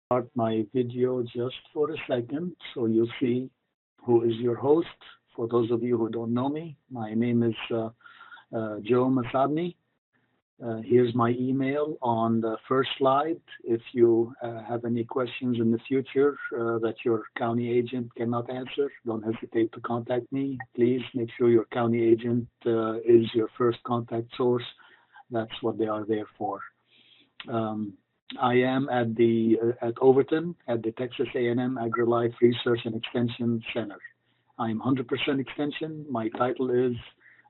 start my video just for a second so you see who is your host. For those of you who don't know me, my name is Joe Masabni. Here's my email on the first slide. If you have any questions in the future that your county agent cannot answer, don't hesitate to contact me. Please make sure your county agent is your first contact source. That's what they are there for. Um, I am at Overton at the Texas A&M AgriLife Research and Extension Center. I'm 100% extension. My title is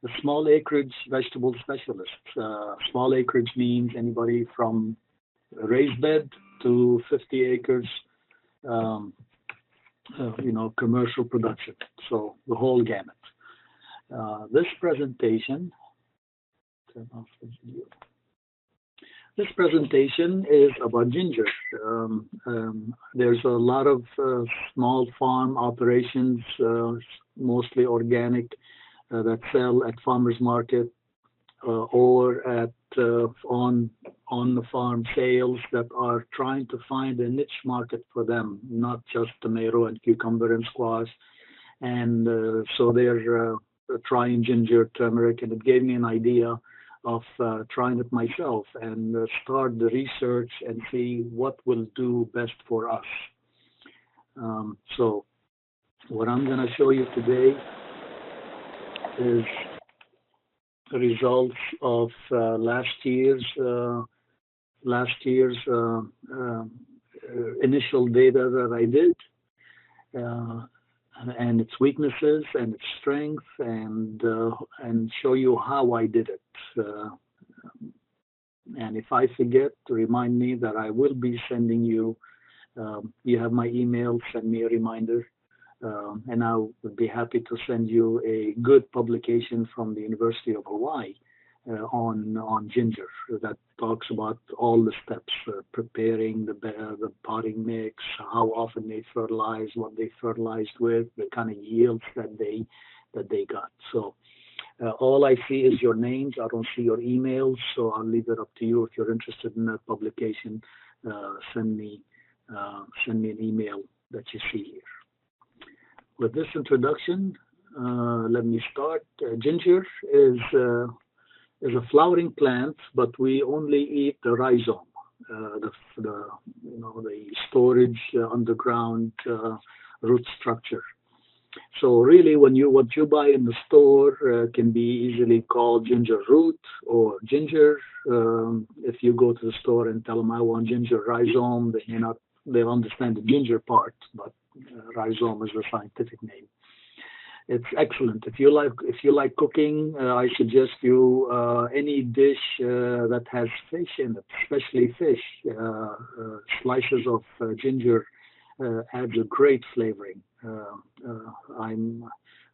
a small acreage vegetable specialist. Small acreage means anybody from a raised bed to 50 acres, um, commercial production. So the whole gamut. This presentation, turn off the video. This presentation is about ginger. There's a lot of small farm operations, mostly organic, that sell at farmers market or at on the farm sales that are trying to find a niche market for them, not just tomato and cucumber and squash. And so they're trying ginger, turmeric, and it gave me an idea of trying it myself and start the research and see what will do best for us. So what I'm going to show you today is the results of last year's initial data that I did. Uh, and its weaknesses and its strength and show you how I did it. And if I forget, remind me that I will be sending you. You have my email. Send me a reminder, and I would be happy to send you a good publication from the University of Hawaii on ginger that talks about all the steps, preparing the potting mix, how often they fertilize, what they fertilized with, the kind of yields that they got. So all I see is your names. I don't see your emails, so I'll leave it up to you. If you're interested in that publication, send me an email that you see here. With this introduction, let me start. Ginger is a flowering plant, but we only eat the rhizome, the storage underground root structure. So really, what you buy in the store can be easily called ginger root or ginger. If you go to the store and tell them I want ginger rhizome, they'll understand the ginger part, but rhizome is the scientific name. It's excellent. If you like cooking, I suggest you any dish that has fish in it, especially fish. Slices of ginger adds a great flavoring.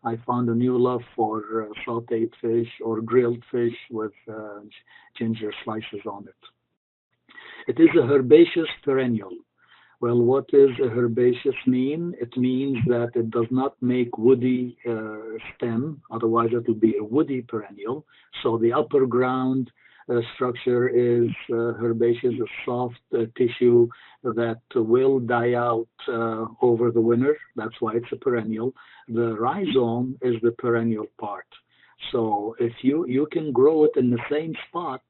I found a new love for sautéed fish or grilled fish with ginger slices on it. It is a herbaceous perennial. Well, what does a herbaceous mean? It means that it does not make woody stem, otherwise it will be a woody perennial. So the upper ground structure is herbaceous, a soft tissue that will die out over the winter. That's why it's a perennial. The rhizome is the perennial part. So if you can grow it in the same spot,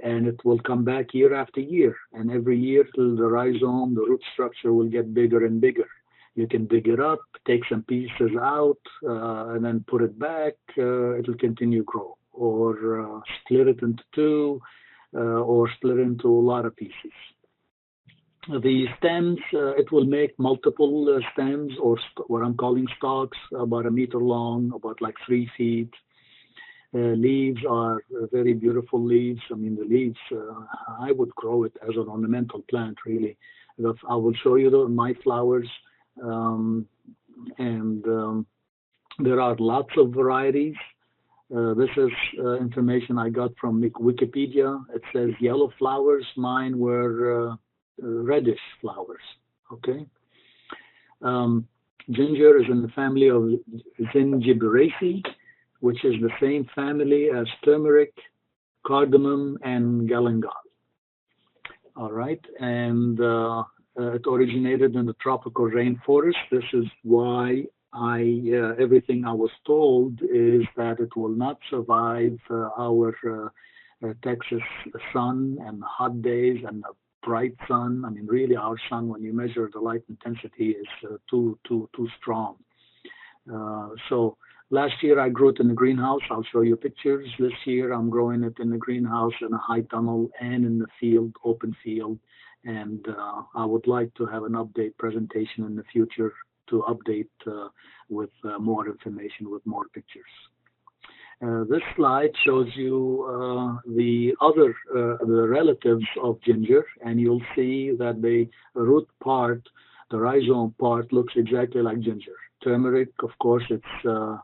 and it will come back year after year. And every year, till the rhizome, the root structure will get bigger and bigger. You can dig it up, take some pieces out, and then put it back. It will continue to grow. Or split it into two, or split it into a lot of pieces. The stems, it will make multiple stems or what I'm calling stalks, about a meter long, about like 3 feet. Leaves are very beautiful leaves. I mean, the leaves, I would grow it as an ornamental plant, really. I will show you my flowers, um, and there are lots of varieties. This is information I got from Wikipedia. It says yellow flowers. Mine were reddish flowers. Okay. Um, Ginger is in the family of Zingiberaceae, which is the same family as turmeric, cardamom, and galangal. All right, and it originated in the tropical rainforest. This is why everything I was told is that it will not survive our Texas sun and hot days and the bright sun. I mean, really, our sun, when you measure the light intensity, is too strong. So last year I grew it in the greenhouse. I'll show you pictures. This year I'm growing it in the greenhouse in a high tunnel and in the field, open field. And I would like to have an update presentation in the future to update with more information, with more pictures. This slide shows you the relatives of ginger, and you'll see that the root part, the rhizome part, looks exactly like ginger. Turmeric, of course, it's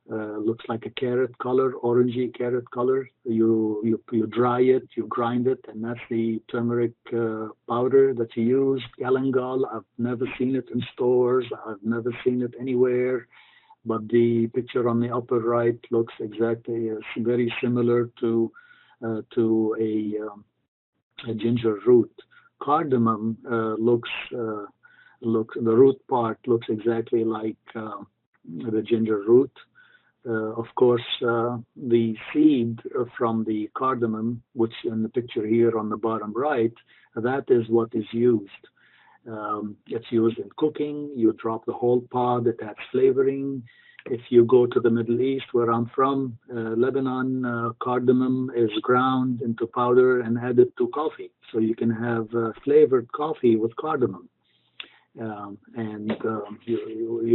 looks like a carrot color, orangey carrot color. You dry it, you grind it, and that's the turmeric powder that you use. Galangal, I've never seen it in stores. I've never seen it anywhere. But the picture on the upper right looks exactly very similar to a ginger root. Cardamom the root part looks exactly like the ginger root. Of course, the seed from the cardamom, which in the picture here on the bottom right, that is what is used. It's used in cooking. You drop the whole pod. It adds flavoring. If you go to the Middle East, where I'm from, Lebanon, cardamom is ground into powder and added to coffee. So you can have flavored coffee with cardamom. You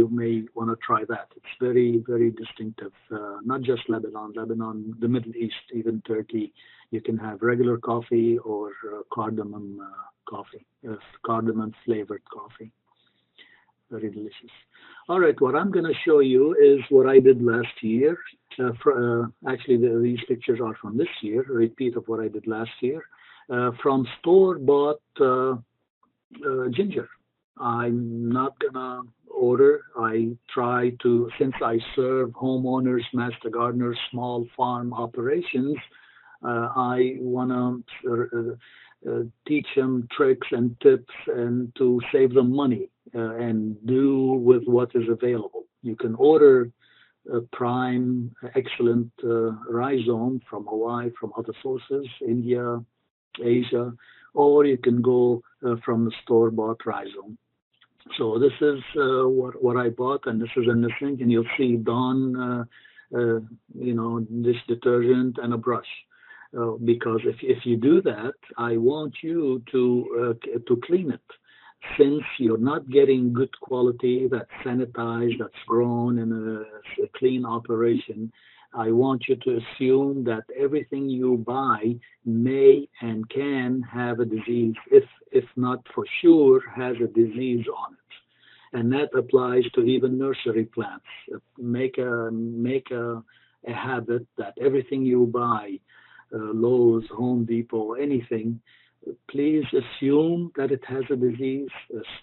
may want to try that. It's very, very distinctive. Not just Lebanon, the Middle East, even Turkey. You can have regular coffee or cardamom coffee, cardamom flavored coffee. Very delicious. All right, what I'm going to show you is what I did last year. Actually, these pictures are from this year, a repeat of what I did last year, from store-bought ginger. I'm not gonna order. I try to, since I serve homeowners, master gardeners, small farm operations, I wanna teach them tricks and tips and to save them money and do with what is available. You can order prime, excellent rhizome from Hawaii, from other sources, India, Asia, or you can go from the store-bought rhizome. So this is what I bought, and this is in the sink, and you'll see Dawn, dish detergent and a brush. Because if you do that, I want you to clean it. Since you're not getting good quality, that's sanitized, that's grown in a clean operation, I want you to assume that everything you buy may and can have a disease, if not for sure, has a disease on it. And that applies to even nursery plants. Make a habit that everything you buy, Lowe's, Home Depot, anything, please assume that it has a disease,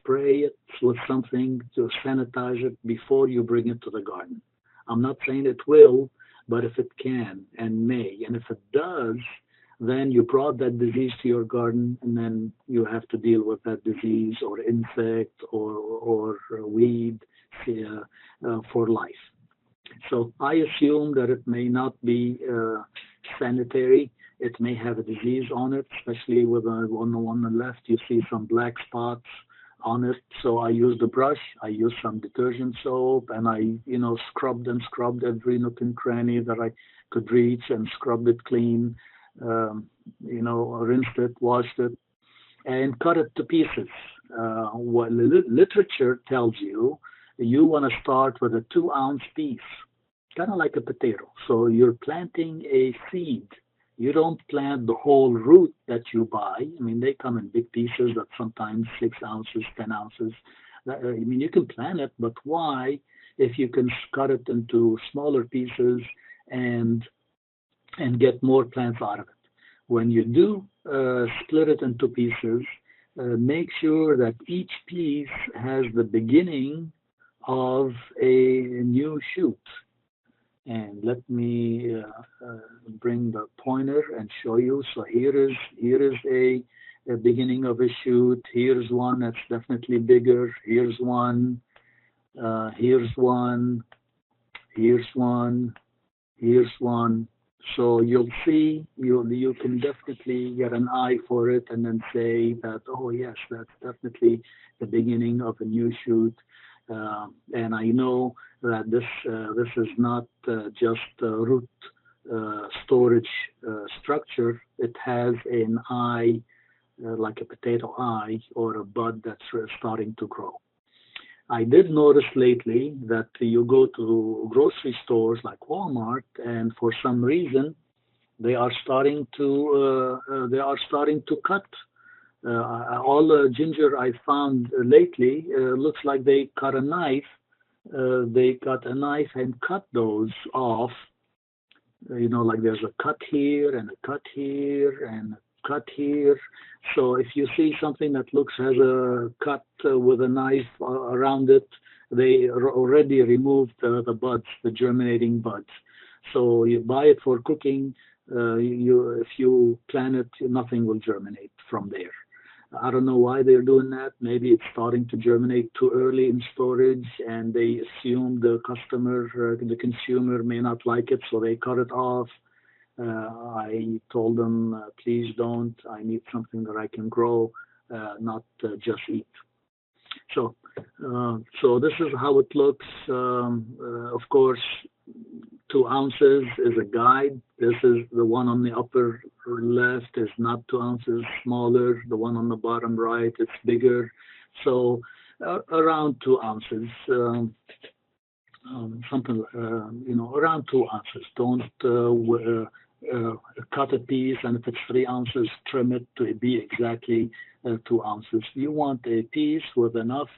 spray it with something to sanitize it before you bring it to the garden. I'm not saying it will, but if it can and may, and if it does, then you brought that disease to your garden, and then you have to deal with that disease or insect or weed for life. So I assume that it may not be sanitary. It may have a disease on it, especially with on the one on the left, you see some black spots on it. So I used a brush, I used some detergent soap, and I, scrubbed every nook and cranny that I could reach and scrubbed it clean, rinsed it, washed it, and cut it to pieces. What literature tells you, you want to start with a 2-ounce piece, kind of like a potato. So you're planting a seed. You don't plant the whole root that you buy. I mean, they come in big pieces that sometimes 6 ounces, 10 ounces. You can plant it, but why if you can cut it into smaller pieces and get more plants out of it? When you do split it into pieces, make sure that each piece has the beginning of a new shoot. And let me bring the pointer and show you. So here is a beginning of a shoot. Here's one that's definitely bigger. Here's one. Here's one. Here's one. Here's one. So you'll see, you can definitely get an eye for it and then say that, oh yes, that's definitely the beginning of a new shoot. And I know that this is not just root storage structure. It has an eye, like a potato eye or a bud that's starting to grow. I did notice lately that you go to grocery stores like Walmart, and for some reason they are starting to cut all the ginger I found lately. Looks like they cut a knife. They got a knife and cut those off. Like there's a cut here and a cut here and a cut here. So if you see something that looks has a cut with a knife around it, they already removed the buds, the germinating buds. So you buy it for cooking. If you plant it, nothing will germinate from there. I don't know why they're doing that. Maybe it's starting to germinate too early in storage, and they assume the consumer may not like it, so they cut it off. I told them, please don't. I need something that I can grow, not just eat. So this is how it looks. Of course, 2 ounces is a guide. This is the one on the upper left is not 2 ounces, smaller. The one on the bottom right, it's bigger. So around 2 ounces, something, around 2 ounces. Don't cut a piece, and if it's 3 ounces, trim it to be exactly 2 ounces. You want a piece with enough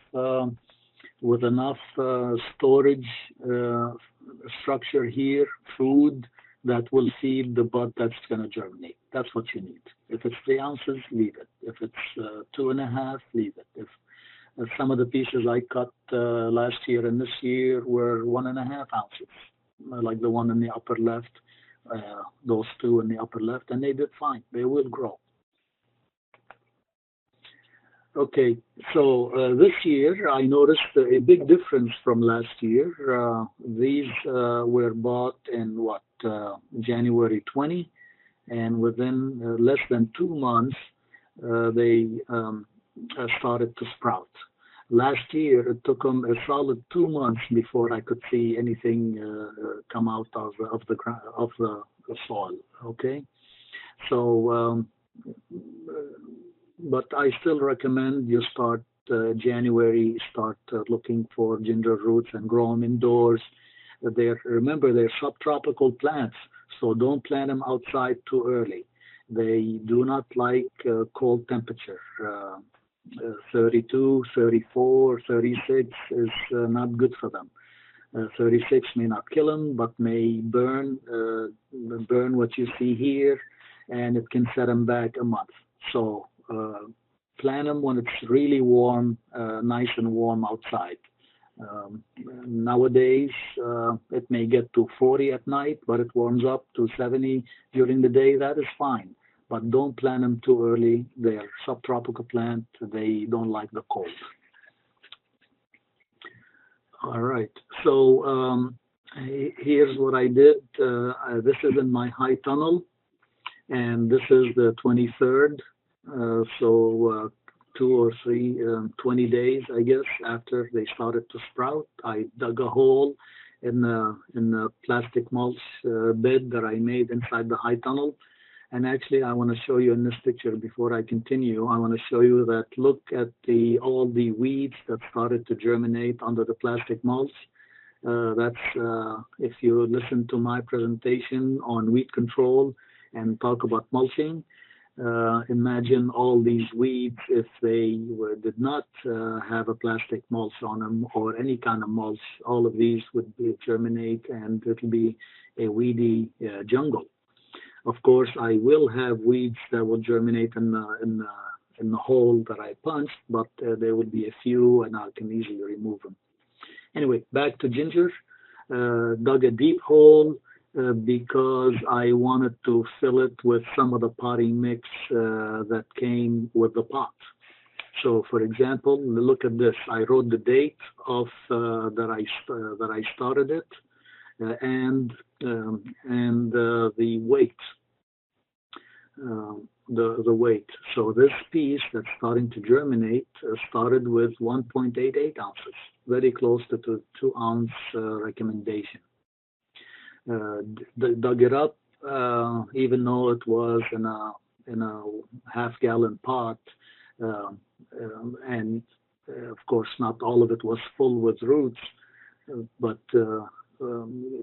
storage structure here, food that will feed the bud that's going to germinate. That's what you need. If it's 3 ounces, leave it. If it's 2.5, leave it. If some of the pieces I cut last year and this year were 1.5 ounces, like the one in the upper left, those two in the upper left, and they did fine. They will grow. Okay, so this year I noticed a big difference from last year. These were bought in January 20, and within less than 2 months, they started to sprout. Last year, it took them a solid 2 months before I could see anything come out of the ground of the soil. Okay, so. But I still recommend you start January, start looking for ginger roots and grow them indoors. Remember, they're subtropical plants, so don't plant them outside too early. They do not like cold temperature. 32, 34, 36 is not good for them. 36 may not kill them, but may burn what you see here, and it can set them back a month. So plant them when it's really warm, nice and warm outside. Nowadays, it may get to 40 at night, but it warms up to 70 during the day. That is fine, but don't plant them too early. They're subtropical plant. They don't like the cold. All right. So here's what I did. This is in my high tunnel, and this is the 23rd. So 20 days, I guess, after they started to sprout, I dug a hole in the plastic mulch bed that I made inside the high tunnel. And actually, I want to show you in this picture before I continue. I want to show you that look at all the weeds that started to germinate under the plastic mulch. If you listen to my presentation on weed control and talk about mulching, imagine all these weeds if they did not have a plastic mulch on them or any kind of mulch. All of these would germinate, and it'll be a weedy jungle. Of course, I will have weeds that will germinate in the hole that I punched, but there would be a few, and I can easily remove them. Anyway, back to ginger. Dug a deep hole, because I wanted to fill it with some of the potting mix that came with the pot. So, for example, look at this. I wrote the date of that I started it, and the weight, the weight. So this piece that's starting to germinate started with 1.88 ounces, very close to the 2 ounce recommendation. Dug it up, even though it was in a half-gallon pot, um, and of course not all of it was full with roots, but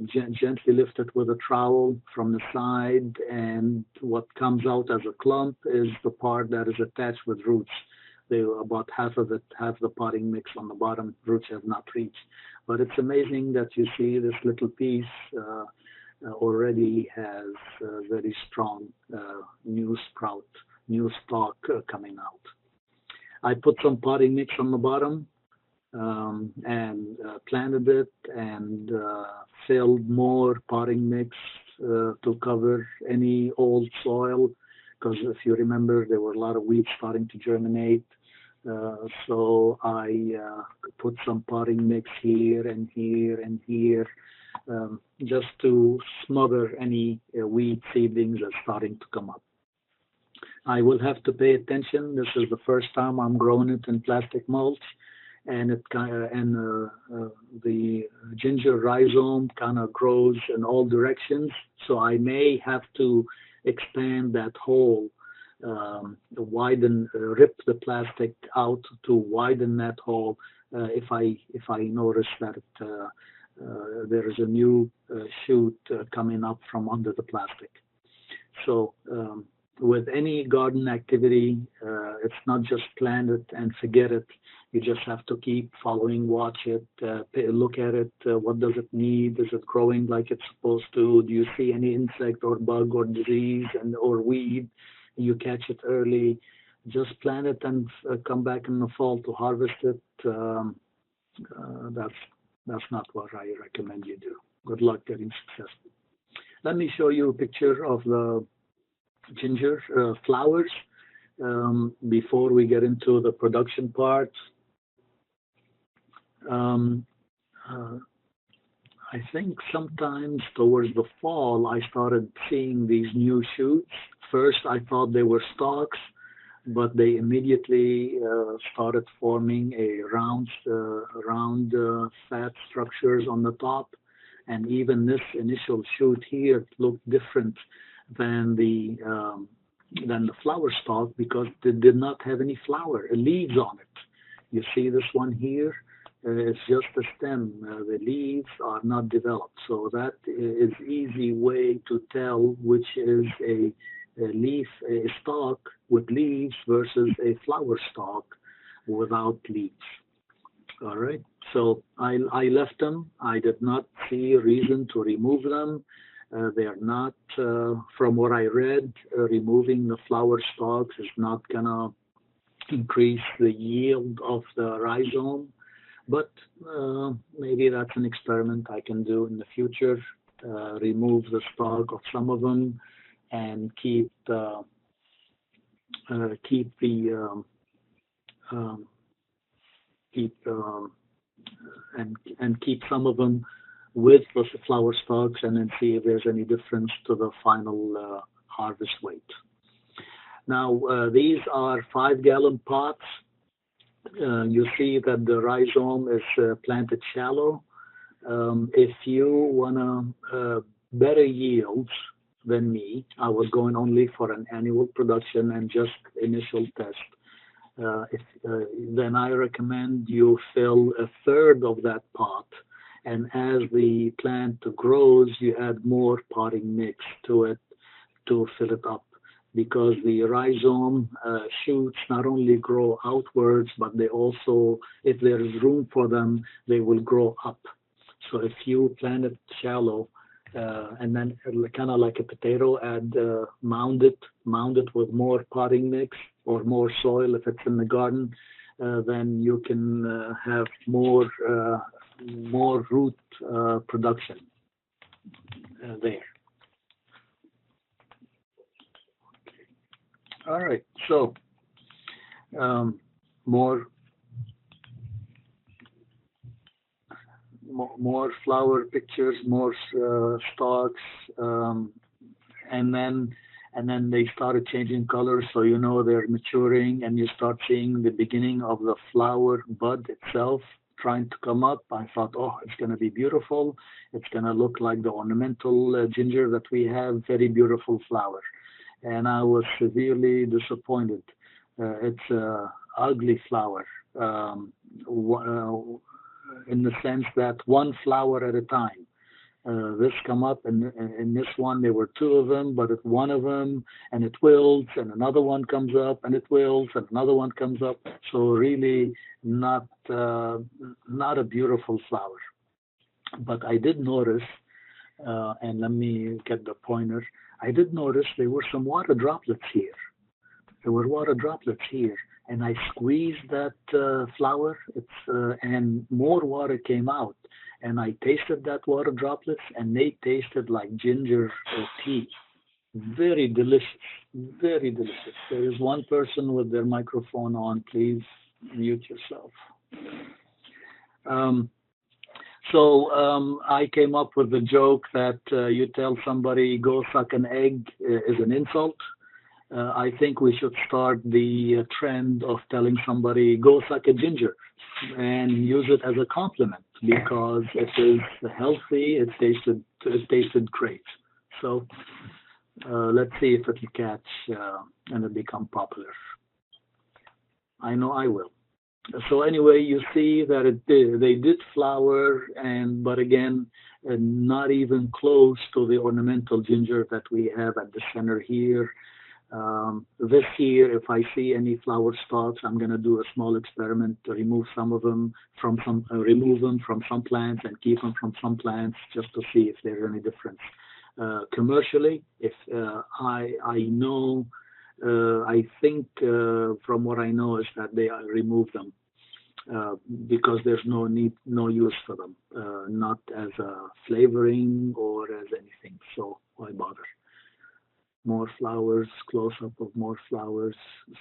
gently lift it with a trowel from the side, and what comes out as a clump is the part that is attached with roots. They about half of it, half the potting mix on the bottom, roots have not reached. But it's amazing that you see this little piece already has very strong new sprout, new stalk coming out. I put some potting mix on the bottom, and planted it, and filled more potting mix to cover any old soil, because if you remember there were a lot of weeds starting to germinate. So I put some potting mix here and here and here, just to smother any weed seedlings that's starting to come up. I will have to pay attention. This is the first time I'm growing it in plastic mulch, and the ginger rhizome kind of grows in all directions. So I may have to expand that hole, rip the plastic out to widen that hole if I notice that there is a new shoot coming up from under the plastic. So with any garden activity, it's not just plant it and forget it. You just have to keep following, watch it, look at it. What does it need? Is it growing like it's supposed to? Do you see any insect or bug or disease or weed? You catch it early. Just plant it and come back in the fall to harvest it. That's not what I recommend you do. Good luck getting successful. Let me show you a picture of the ginger flowers before we get into the production part. Um, uh, I think sometimes towards the fall, I started seeing these new shoots. First, I thought they were stalks, but they immediately started forming a round fat structures on the top. And even this initial shoot here looked different than the flower stalk because it did not have any leaves on it. You see this one here? It's just a stem. The leaves are not developed. So that is easy way to tell which is a stalk with leaves versus a flower stalk without leaves. All right. So I left them. I did not see a reason to remove them. They are not, from what I read, removing the flower stalks is not going to increase the yield of the rhizome. But maybe that's an experiment I can do in the future. Remove the stalk of some of them and keep the um, keep and keep some of them with the flower stalks, and then see if there's any difference to the final harvest weight. Now these are 5-gallon pots. You see that the rhizome is planted shallow. If you want better yields than me, I was going only for an annual production and just initial test. Then I recommend you fill a third of that pot, and as the plant grows, you add more potting mix to it to fill it up, because the rhizome shoots not only grow outwards, but they also, if there is room for them, they will grow up. So if you plant it shallow, and then kind of like a potato, add mound it with more potting mix or more soil if it's in the garden, then you can have more root production. there. All right, so um, more more flower pictures, more stalks, um, and then they started changing colors, so you know they're maturing, and you start seeing the beginning of the flower bud itself trying to come up. I thought, oh, it's going to be beautiful. It's going to look like the ornamental ginger that we have, very beautiful flower. And I was severely disappointed. It's a ugly flower. Um, in the sense that one flower at a time. This come up, and in this one there were two of them, but it's one of them, and it wilts, and another one comes up, and it wilts, and another one comes up. So really, not not a beautiful flower. But I did notice, and let me get the pointer. I did notice there were some water droplets here. There were water droplets here, and I squeezed that flower. And more water came out, and I tasted that water droplets, and they tasted like ginger tea. Very delicious, very delicious. There is one person with their microphone on. Please mute yourself. Um, so I came up with the joke that you tell somebody go suck an egg is an insult. I think we should start the trend of telling somebody go suck a ginger and use it as a compliment because it is healthy. It tasted great. So let's see if it will catch and it become popular. I know I will. So anyway, you see that they did flower, and but again, not even close to the ornamental ginger that we have at the center here. This year, if I see any flower stalks, I'm going to do a small experiment to remove them from some plants and keep them from some plants just to see if there's any difference. Commercially, if I know, I think from what I know is that they remove them because there's no use for them, not as a flavoring or as anything. So why bother? More flowers, close up of more flowers.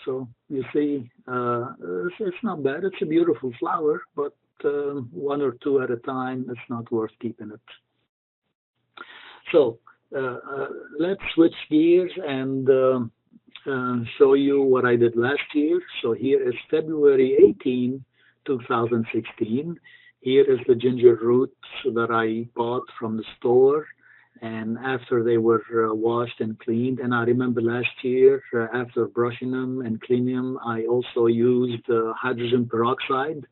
So you see, it's not bad. It's a beautiful flower, but one or two at a time, it's not worth keeping it. So let's switch gears and show you what I did last year. So here is February 18, 2016. Here is the ginger roots that I bought from the store. And after they were washed and cleaned, and I remember last year, after brushing them and cleaning them, I also used hydrogen peroxide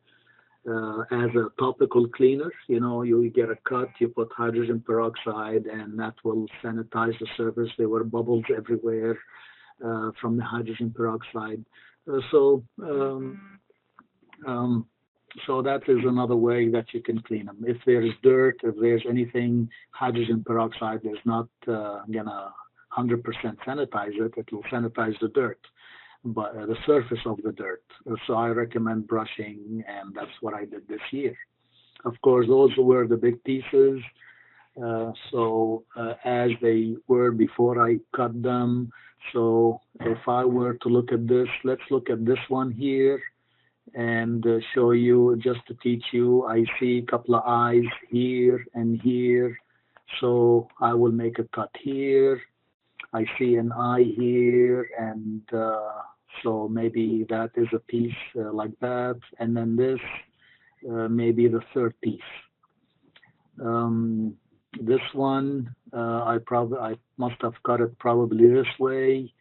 as a topical cleaner. You know, you get a cut, you put hydrogen peroxide, and that will sanitize the surface. There were bubbles everywhere from the hydrogen peroxide. So, um, so that is another way that you can clean them. If there is dirt, if there's anything, hydrogen peroxide is not gonna 100% sanitize it. It will sanitize the dirt, but the surface of the dirt. So I recommend brushing, and that's what I did this year. Of course, those were the big pieces. So as they were before I cut them. So if I were to look at this, let's look at this one here and show you just to teach you. I see a couple of eyes here and here. So I will make a cut here. I see an eye here, and so maybe that is a piece like that. And then this, maybe the third piece. Um, this one, I must have cut it probably this way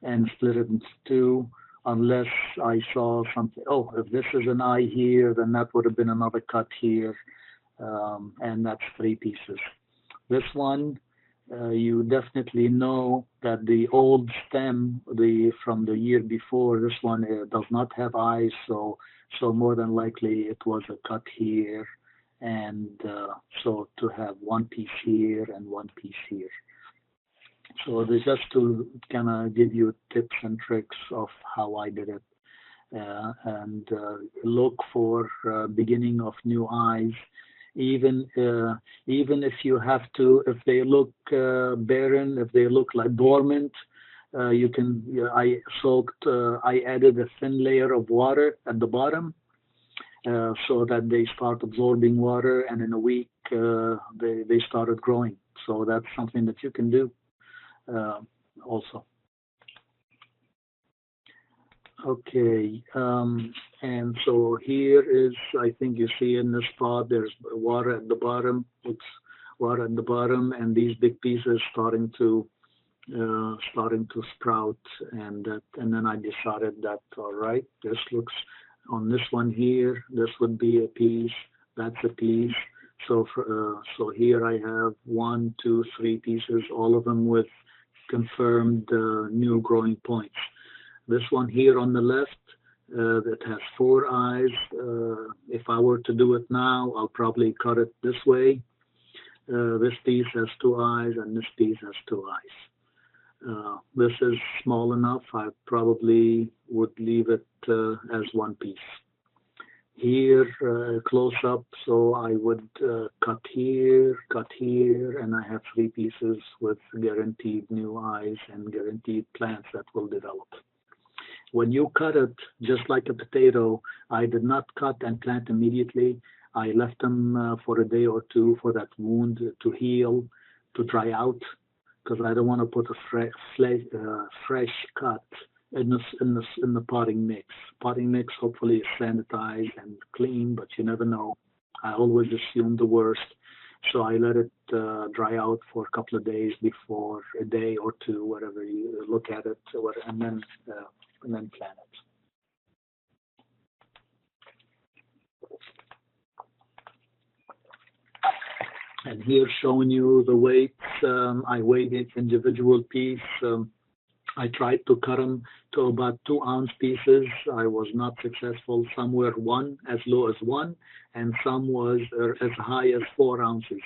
and split it into two, unless I saw something. Oh, if this is an eye here, then that would have been another cut here, and that's three pieces. This one, you definitely know that the old stem, the from the year before, this one does not have eyes, so more than likely it was a cut here, and so to have one piece here and one piece here. So this just to kind of give you tips and tricks of how I did it, and look for beginning of new eyes. even even if you have to, if they look barren, if they look like dormant, you can. I added a thin layer of water at the bottom so that they start absorbing water, and in a week they started growing. So that's something that you can do uh, also. Okay, and so here is, I think you see in this spot, there's water at the bottom. Oops, water at the bottom, and these big pieces starting to sprout, and then I decided that all right, this looks on this one here, this would be a piece, that's a piece. So here I have one, two, three pieces, all of them with confirmed new growing points. This one here on the left that has four eyes. If I were to do it now, I'll probably cut it this way. This piece has two eyes, and this piece has two eyes. This is small enough. I probably would leave it as one piece. Here, close up, so I would cut here, and I have three pieces with guaranteed new eyes and guaranteed plants that will develop. When you cut it, just like a potato, I did not cut and plant immediately. I left them for a day or two for that wound to heal, to dry out, because I don't want to put a fresh cut in the potting mix. Potting mix hopefully is sanitized and clean, but you never know. I always assume the worst, so I let it dry out for a couple of days before a day or two, whatever you look at it, and then plant it. And here showing you the weights. I weighed each individual piece. I tried to cut them to about 2 ounce pieces. I was not successful. Some were one, as low as one, and some was as high as 4 ounces.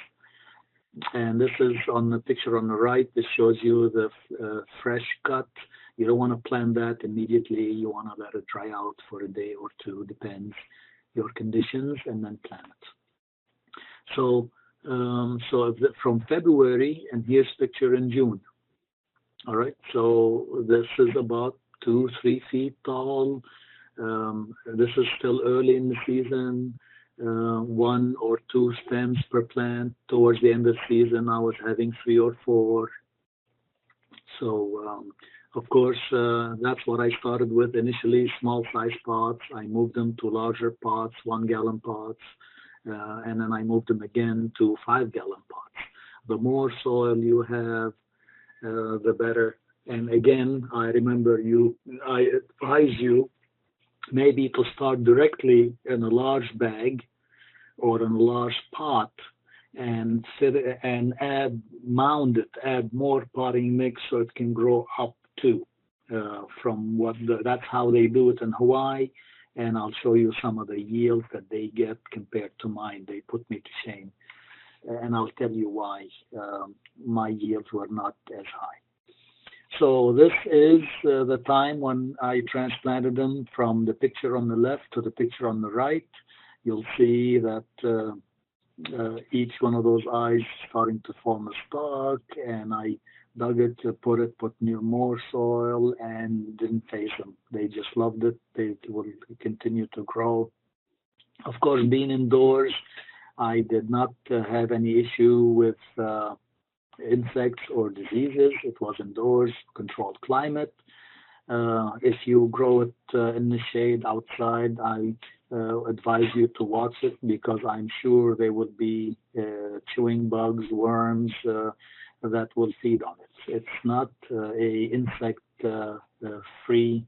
And this is on the picture on the right. This shows you the fresh cut. You don't want to plant that immediately. You want to let it dry out for a day or two, depends your conditions, and then plant it. So, from February, and here's picture in June. All right, so this is about 2, 3 feet tall. This is still early in the season. One or two stems per plant. Towards the end of the season, I was having three or four. So, of course, that's what I started with initially, small size pots. I moved them to larger pots, 1 gallon pots, and then I moved them again to 5 gallon pots. The more soil you have, the better. And again, I advise you maybe to start directly in a large bag or in a large pot and add more potting mix so it can grow up too. That's how they do it in Hawaii, and I'll show you some of the yields that they get compared to mine. They put me to shame, and I'll tell you why my yields were not as high. So this is the time when I transplanted them from the picture on the left to the picture on the right. You'll see that each one of those eyes starting to form a stalk, and I dug it, put more soil, and didn't phase them. They just loved it. They will continue to grow. Of course, being indoors, I did not have any issue with insects or diseases. It was indoors, controlled climate. If you grow it in the shade outside, I advise you to watch it because I'm sure there would be chewing bugs, worms that will feed on it. It's not a insect free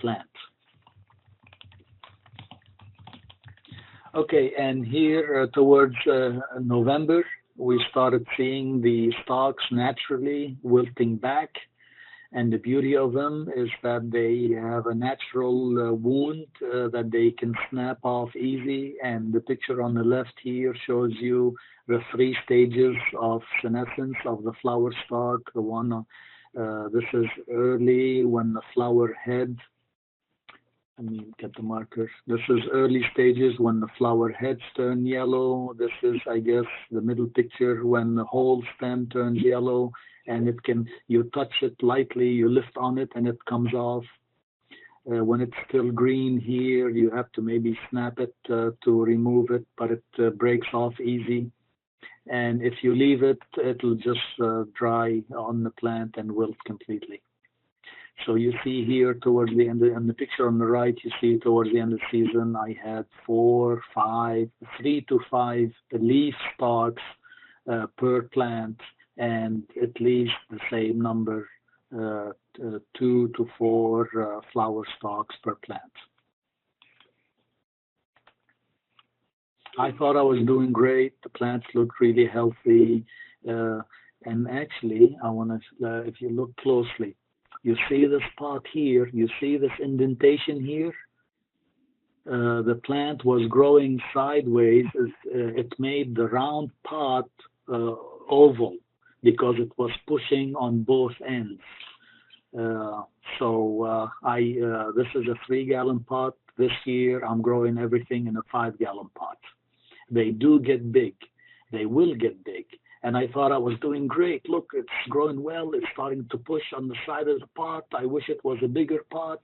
plant. Okay, and here towards November, we started seeing the stalks naturally wilting back. And the beauty of them is that they have a natural wound that they can snap off easy. And the picture on the left here shows you the 3 stages of senescence of the flower stalk. This is early when the flower head Let me get the marker. This is early stages when the flower heads turn yellow. This is, I guess, the middle picture when the whole stem turns yellow, and it can, you touch it lightly, you lift on it, and it comes off. When it's still green here, you have to maybe snap it to remove it, but it breaks off easy. And if you leave it, it'll just dry on the plant and wilt completely. So you see here towards the end, in the picture on the right, you see towards the end of the season, I had 3 to 5 leaf stalks per plant, and at least the same number, 2 to 4 flower stalks per plant. I thought I was doing great. The plants looked really healthy. Uh, and actually, I want to, if you look closely, you see this pot here, you see this indentation here. The plant was growing sideways. It made the round pot uh, oval because it was pushing on both ends. Uh, so this is a 3 gallon pot. This year I'm growing everything in a 5 gallon pot. They do get big. They will get big. And I thought I was doing great. Look, it's growing well. It's starting to push on the side of the pot. I wish it was a bigger pot.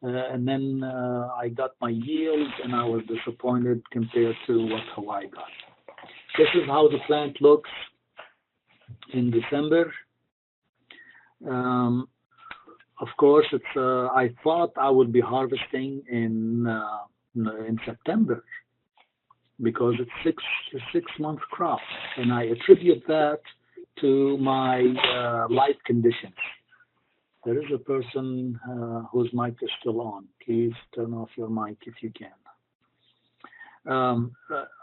And then I got my yield, and I was disappointed compared to what Hawaii got. This is how the plant looks in December. Um, of course, it's. I thought I would be harvesting in September because it's 6 month crop, and I attribute that to my light conditions. There is a person whose mic is still on. Please turn off your mic if you can.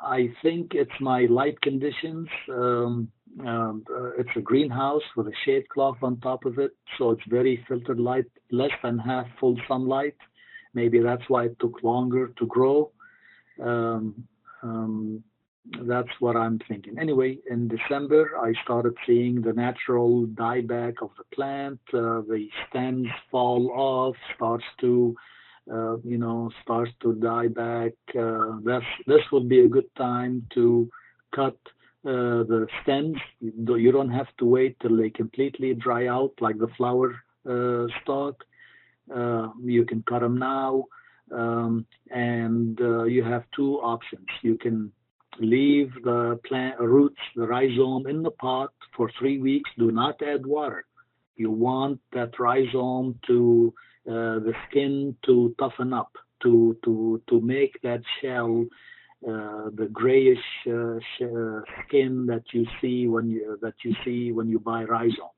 I think it's my light conditions. It's a greenhouse with a shade cloth on top of it, so it's very filtered light, less than half full sunlight. Maybe that's why it took longer to grow. Um, um, that's what I'm thinking. Anyway, in December, I started seeing the natural dieback of the plant. The stems fall off, starts to die back. This would be a good time to cut the stems. You don't have to wait till they completely dry out like the flower stalk. You can cut them now, and you have 2 options. You can leave the plant roots, the rhizome in the pot for 3 weeks. Do not add water. You want that rhizome to the skin to toughen up, to make that shell the grayish skin that you see when you buy rhizome.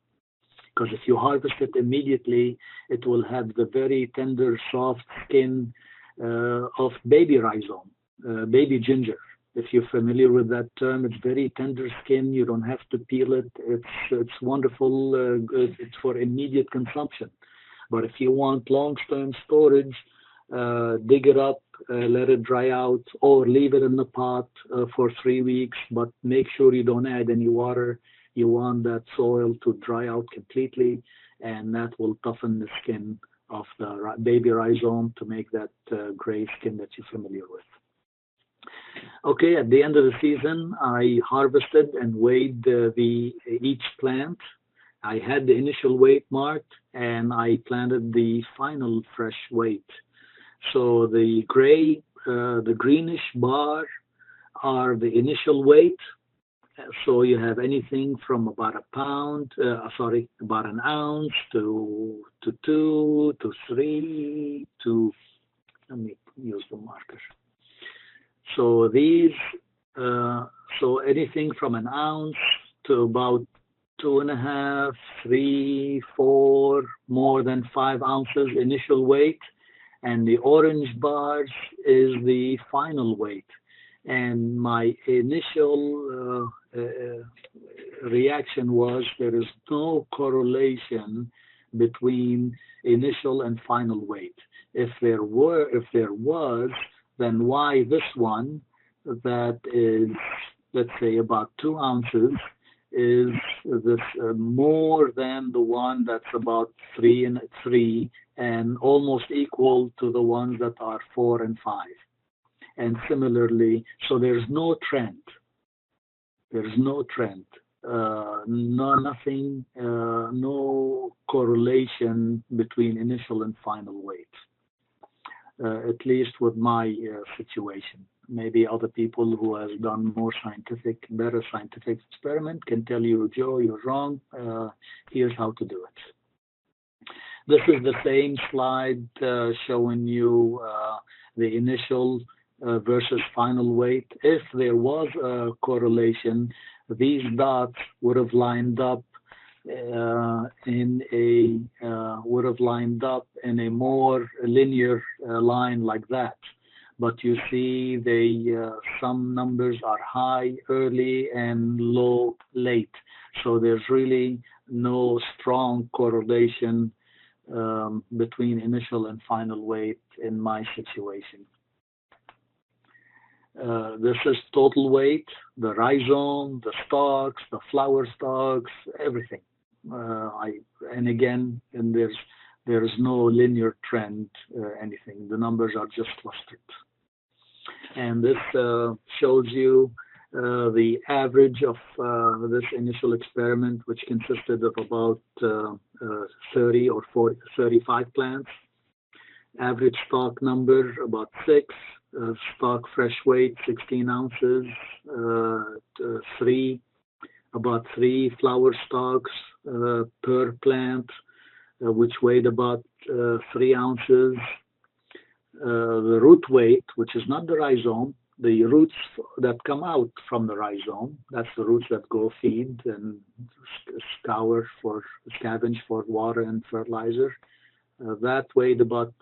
Because if you harvest it immediately, it will have the very tender, soft skin of baby rhizome, baby ginger. If you're familiar with that term, it's very tender skin. You don't have to peel it. It's wonderful. It's for immediate consumption. But if you want long-term storage, dig it up, let it dry out, or leave it in the pot for 3 weeks. But make sure you don't add any water. You want that soil to dry out completely, and that will toughen the skin of the baby rhizome to make that gray skin that you're familiar with. Okay, at the end of the season, I harvested and weighed each plant. I had the initial weight marked, and I planted the final fresh weight. So the greenish bar are the initial weight. So you have anything from about about an ounce to 2 to 3 to. Let me use the marker. So so anything from an ounce to about 2.5, 3, 4, more than 5 ounces initial weight, and the orange bars is the final weight. And my initial reaction was there is no correlation between initial and final weight. If there was, then why this one that is, let's say, about 2 ounces is this more than the one that's about 3 and and almost equal to the ones that are 4 and 5. And similarly, so there's no trend. There's no trend. No, nothing, no correlation between initial and final weight, at least with my situation. Maybe other people who has done more scientific, better scientific experiment can tell you, Joe, you're wrong. Here's how to do it. This is the same slide showing you the initial versus final weight. If there was a correlation, these dots would have lined up in a more linear line like that. But you see, some numbers are high early and low late. So there's really no strong correlation between initial and final weight in my situation. This is total weight, the rhizome, the stalks, the flower stalks, everything. And again, and there's no linear trend, anything. The numbers are just clustered. And this shows you the average of this initial experiment, which consisted of about 30 or 40, 35 plants. Average stock number about 6. Stock fresh weight 16 ounces. About 3 flower stalks per plant, which weighed about 3 ounces. The root weight, which is not the rhizome, the roots that come out from the rhizome, that's the roots that go feed and scavenge for water and fertilizer. That weighed about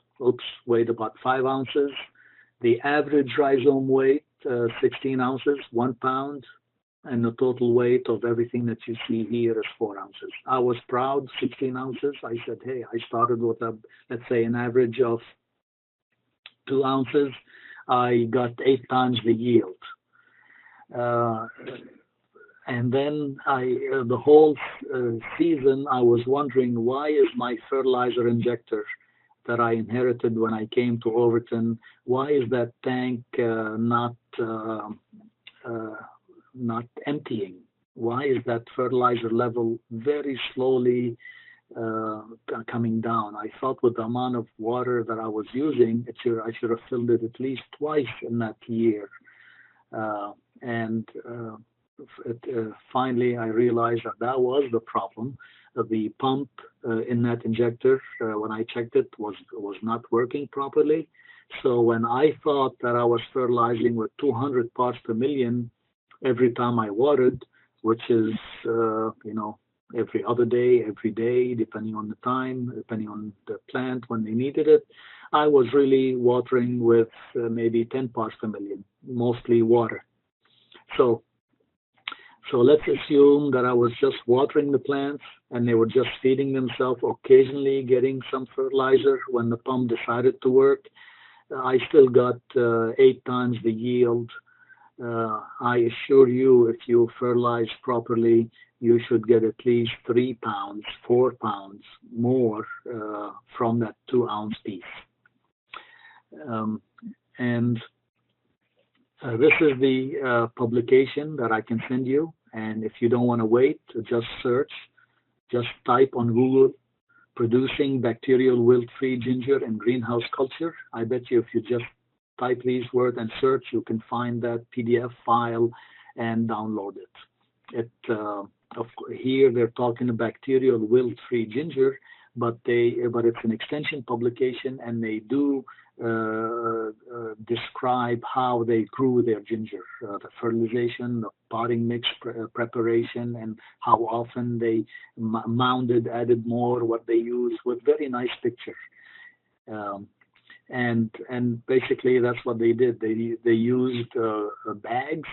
5 ounces. The average rhizome weight, 16 ounces, 1 pound, and the total weight of everything that you see here is 4 ounces. I was proud, 16 ounces. I said, hey, I started with let's say an average of 2 ounces. I got 8 times the yield. And then the whole season, I was wondering, why is my fertilizer injector that I inherited when I came to Overton, why is that tank not emptying? Why is that fertilizer level very slowly coming down? I thought with the amount of water that I was using, I should have filled it at least twice in that year. Finally, I realized that was the problem. The pump in that injector, when I checked it, was not working properly. So when I thought that I was fertilizing with 200 parts per million every time I watered, which is every other day, every day, depending on the time, depending on the plant when they needed it, I was really watering with maybe 10 parts per million, mostly water. So let's assume that I was just watering the plants and they were just feeding themselves, occasionally getting some fertilizer when the pump decided to work. I still got 8 times the yield. I assure you, if you fertilize properly, you should get at least 3 pounds, 4 pounds more from that 2-ounce piece. This is the publication that I can send you. And if you don't want to wait, just search, just type on Google, producing bacterial wilt-free ginger in greenhouse culture. I bet you if you just type these words and search, you can find that PDF file and download it. Here they're talking bacterial wilt-free ginger, but it's an extension publication, and they do describe how they grew their ginger, the fertilization, the potting mix preparation, and how often they mounded, added more, what they used, with very nice picture. And basically that's what they did. They used bags,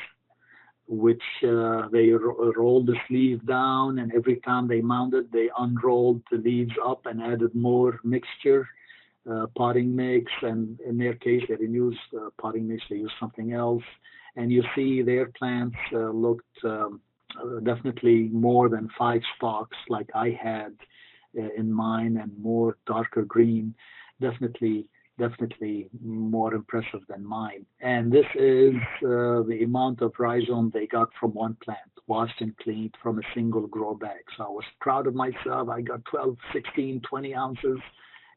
which they rolled the sleeve down, and every time they mounded, they unrolled the leaves up and added more mixture. Potting mix, and in their case, they didn't use potting mix, they used something else. And you see their plants looked definitely more than 5 stalks like I had in mine and more darker green. Definitely, definitely more impressive than mine. And this is the amount of rhizome they got from one plant, washed and cleaned from a single grow bag. So I was proud of myself. I got 12, 16, 20 ounces.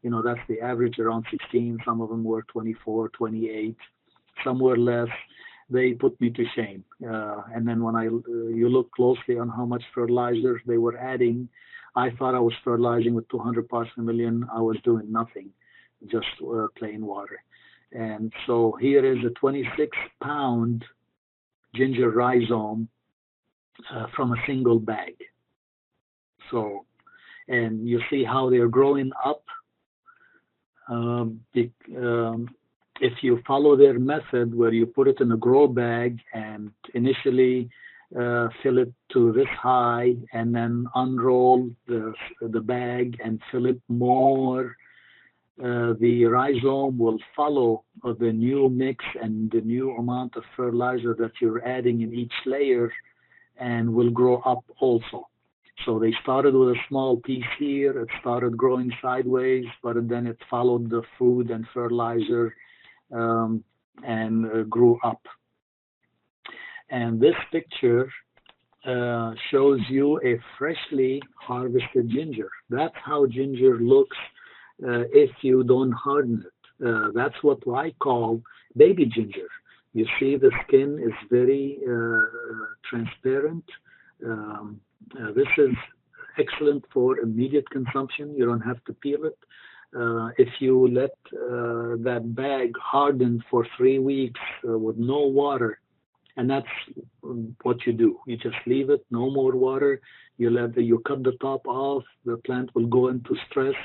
You know, that's the average, around 16. Some of them were 24, 28. Some were less. They put me to shame. And then when you look closely on how much fertilizer they were adding, I thought I was fertilizing with 200 parts per million. I was doing nothing, just plain water. And so here is a 26-pound ginger rhizome from a single bag. So, and you see how they're growing up. Um, if you follow their method where you put it in a grow bag and initially fill it to this high and then unroll the bag and fill it more, the rhizome will follow the new mix and the new amount of fertilizer that you're adding in each layer and will grow up also. So they started with a small piece here, it started growing sideways, but then it followed the food and fertilizer and grew up. And this picture shows you a freshly harvested ginger. That's how ginger looks if you don't harden it. That's what I call baby ginger. You see the skin is very transparent. This is excellent for immediate consumption. You don't have to peel it. If you let that bag harden for 3 weeks with no water, and that's what you do. You just leave it, no more water. You cut the top off. The plant will go into stress,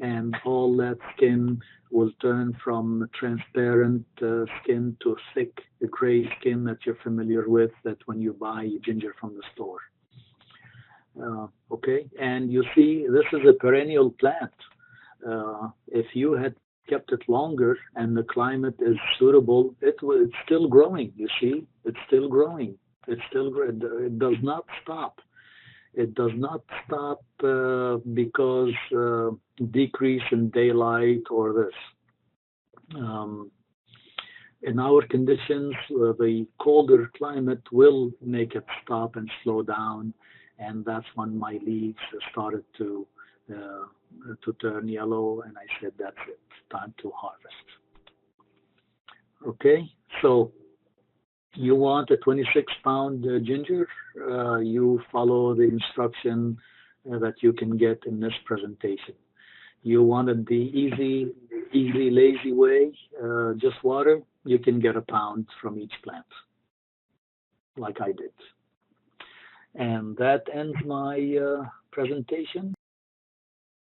and all that skin will turn from transparent skin to thick gray skin that you're familiar with. That when you buy ginger from the store. Okay, and you see this is a perennial plant. If you had kept it longer and the climate is suitable, it's still growing. You see, it's still growing. It does not stop. It does not stop because decrease in daylight or this. In our conditions, the colder climate will make it stop and slow down, and that's when my leaves started to turn yellow, and I said, that's it, time to harvest. Okay, so you want a 26-pound ginger, you follow the instruction that you can get in this presentation. You wanted the easy, lazy way, just water, you can get a pound from each plant, like I did. And that ends my presentation.